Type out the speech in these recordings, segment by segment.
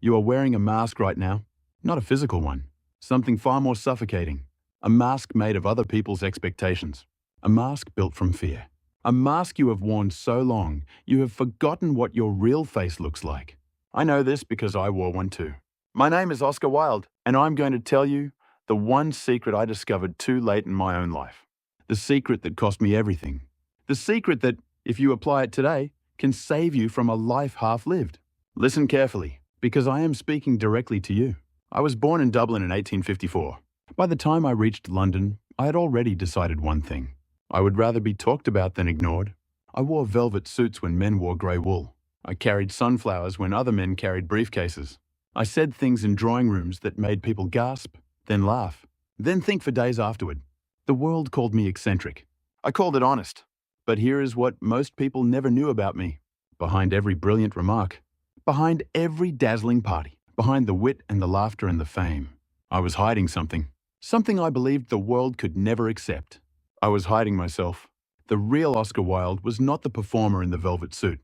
You are wearing a mask right now, not a physical one, something far more suffocating. A mask made of other people's expectations. A mask built from fear. A mask you have worn so long, you have forgotten what your real face looks like. I know this because I wore one too. My name is Oscar Wilde, and I'm going to tell you the one secret I discovered too late in my own life. The secret that cost me everything. The secret that, if you apply it today, can save you from a life half lived. Listen carefully, because I am speaking directly to you. I was born in Dublin in 1854. By the time I reached London, I had already decided one thing. I would rather be talked about than ignored. I wore velvet suits when men wore grey wool. I carried sunflowers when other men carried briefcases. I said things in drawing rooms that made people gasp, then laugh, then think for days afterward. The world called me eccentric. I called it honest. But here is what most people never knew about me. Behind every brilliant remark, behind every dazzling party, behind the wit and the laughter and the fame, I was hiding something. Something I believed the world could never accept. I was hiding myself. The real Oscar Wilde was not the performer in the velvet suit.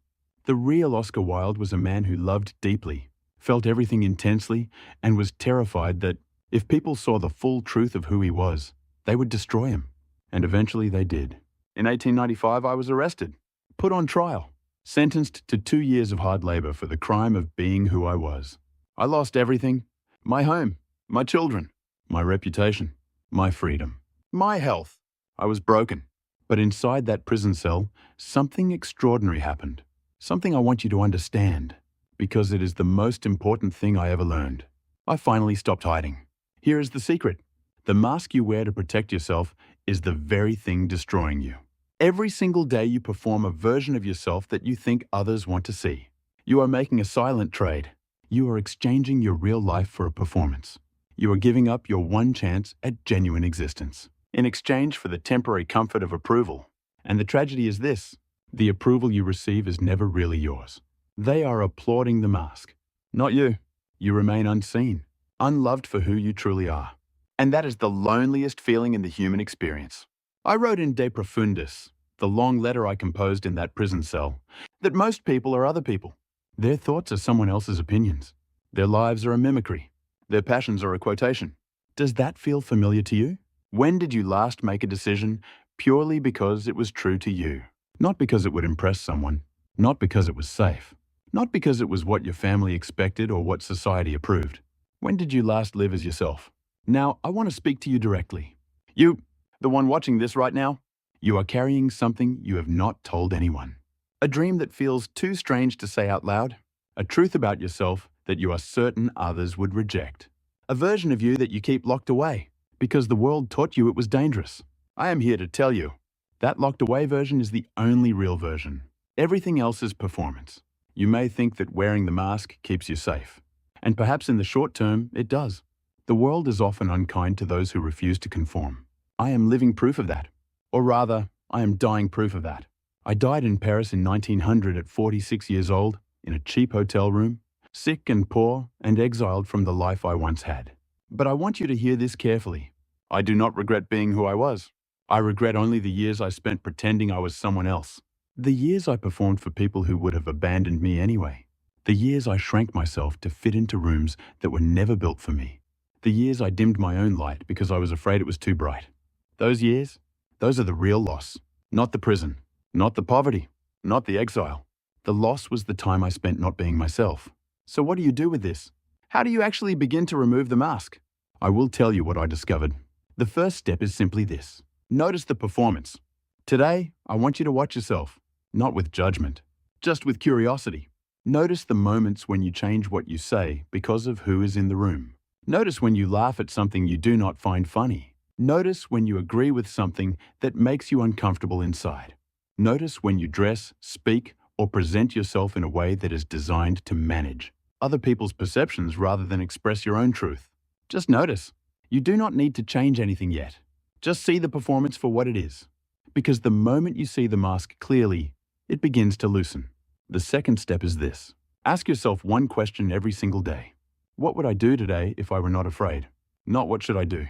The real Oscar Wilde was a man who loved deeply, felt everything intensely, and was terrified that, if people saw the full truth of who he was, they would destroy him. And eventually they did. In 1895, I was arrested, put on trial, sentenced to 2 years of hard labor for the crime of being who I was. I lost everything: my home, my children, my reputation, my freedom, my health. I was broken. But inside that prison cell, something extraordinary happened. Something I want you to understand, because it is the most important thing I ever learned. I finally stopped hiding. Here is the secret. The mask you wear to protect yourself is the very thing destroying you. Every single day you perform a version of yourself that you think others want to see. You are making a silent trade. You are exchanging your real life for a performance. You are giving up your one chance at genuine existence in exchange for the temporary comfort of approval. And the tragedy is this: the approval you receive is never really yours. They are applauding the mask, not you. You remain unseen, unloved for who you truly are. And that is the loneliest feeling in the human experience. I wrote in De Profundis, the long letter I composed in that prison cell, that most people are other people. Their thoughts are someone else's opinions. Their lives are a mimicry. Their passions are a quotation. Does that feel familiar to you? When did you last make a decision purely because it was true to you? Not because it would impress someone. Not because it was safe. Not because it was what your family expected or what society approved. When did you last live as yourself? Now, I want to speak to you directly. You, the one watching this right now, you are carrying something you have not told anyone. A dream that feels too strange to say out loud. A truth about yourself that you are certain others would reject. A version of you that you keep locked away because the world taught you it was dangerous. I am here to tell you, that locked away version is the only real version. Everything else is performance. You may think that wearing the mask keeps you safe. And perhaps in the short term, it does. The world is often unkind to those who refuse to conform. I am living proof of that. Or rather, I am dying proof of that. I died in Paris in 1900 at 46 years old, in a cheap hotel room, sick and poor and exiled from the life I once had. But I want you to hear this carefully. I do not regret being who I was. I regret only the years I spent pretending I was someone else. The years I performed for people who would have abandoned me anyway. The years I shrank myself to fit into rooms that were never built for me. The years I dimmed my own light because I was afraid it was too bright. Those years, those are the real loss. Not the prison, not the poverty, not the exile. The loss was the time I spent not being myself. So what do you do with this? How do you actually begin to remove the mask? I will tell you what I discovered. The first step is simply this. Notice the performance. Today, I want you to watch yourself, not with judgment, just with curiosity. Notice the moments when you change what you say because of who is in the room. Notice when you laugh at something you do not find funny. Notice when you agree with something that makes you uncomfortable inside. Notice when you dress, speak, or present yourself in a way that is designed to manage other people's perceptions rather than express your own truth. Just notice. You do not need to change anything yet. Just see the performance for what it is. Because the moment you see the mask clearly, it begins to loosen. The second step is this. Ask yourself one question every single day. What would I do today if I were not afraid? Not what should I do?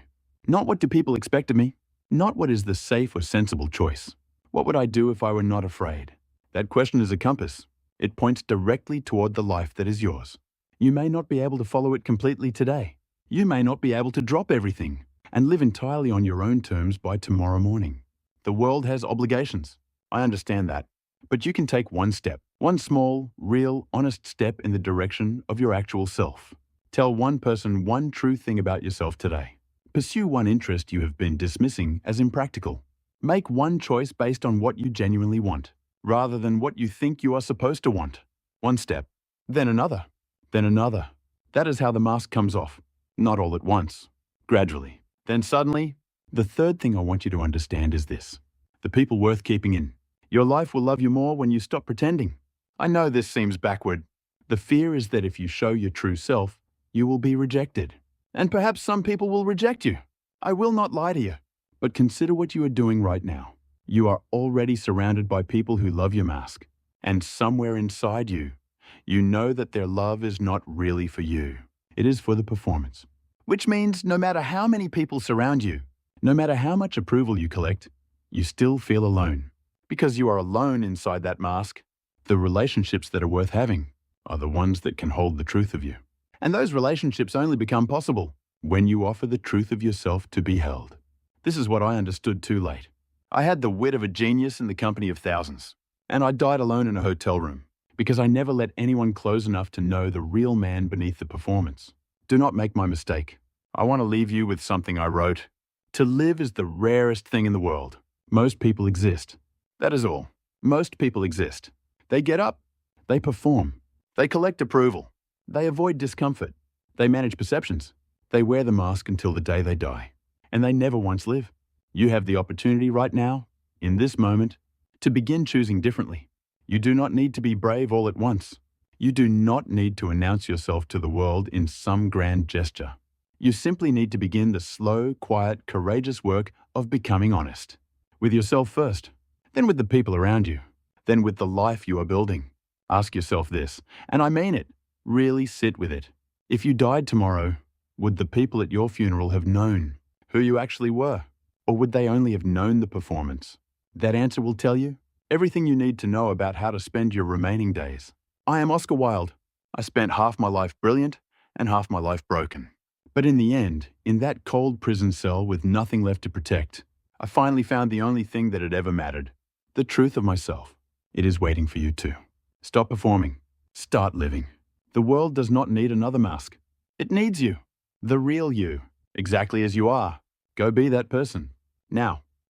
Not what do people expect of me? Not what is the safe or sensible choice. What would I do if I were not afraid? That question is a compass. It points directly toward the life that is yours. You may not be able to follow it completely today. You may not be able to drop everything and live entirely on your own terms by tomorrow morning. The world has obligations. I understand that. But you can take one step, one small, real, honest step in the direction of your actual self. Tell one person one true thing about yourself today. Pursue one interest you have been dismissing as impractical. Make one choice based on what you genuinely want, rather than what you think you are supposed to want. One step, then another, then another. That is how the mask comes off. Not all at once, gradually. Then suddenly, the third thing I want you to understand is this. The people worth keeping in. Your life will love you more when you stop pretending. I know this seems backward. The fear is that if you show your true self, you will be rejected. And perhaps some people will reject you. I will not lie to you. But consider what you are doing right now. You are already surrounded by people who love your mask. And somewhere inside you, you know that their love is not really for you. It is for the performance. Which means no matter how many people surround you, no matter how much approval you collect, you still feel alone. Because you are alone inside that mask, the relationships that are worth having are the ones that can hold the truth of you. And those relationships only become possible when you offer the truth of yourself to be held. This is what I understood too late. I had the wit of a genius in the company of thousands, and I died alone in a hotel room because I never let anyone close enough to know the real man beneath the performance. Do not make my mistake. I want to leave you with something I wrote. To live is the rarest thing in the world. Most people exist. That is all. Most people exist. They get up. They perform. They collect approval. They avoid discomfort. They manage perceptions. They wear the mask until the day they die. And they never once live. You have the opportunity right now, in this moment, to begin choosing differently. You do not need to be brave all at once. You do not need to announce yourself to the world in some grand gesture. You simply need to begin the slow, quiet, courageous work of becoming honest. With yourself first, then with the people around you, then with the life you are building. Ask yourself this, and I mean it. Really sit with it. If you died tomorrow, would the people at your funeral have known who you actually were? Or would they only have known the performance? That answer will tell you everything you need to know about how to spend your remaining days. I am Oscar Wilde. I spent half my life brilliant and half my life broken. But in the end, in that cold prison cell with nothing left to protect, I finally found the only thing that had ever mattered. The truth of myself. It is waiting for you too. Stop performing. Start living. The world does not need another mask. It needs you. The real you. Exactly as you are. Go be that person. Now.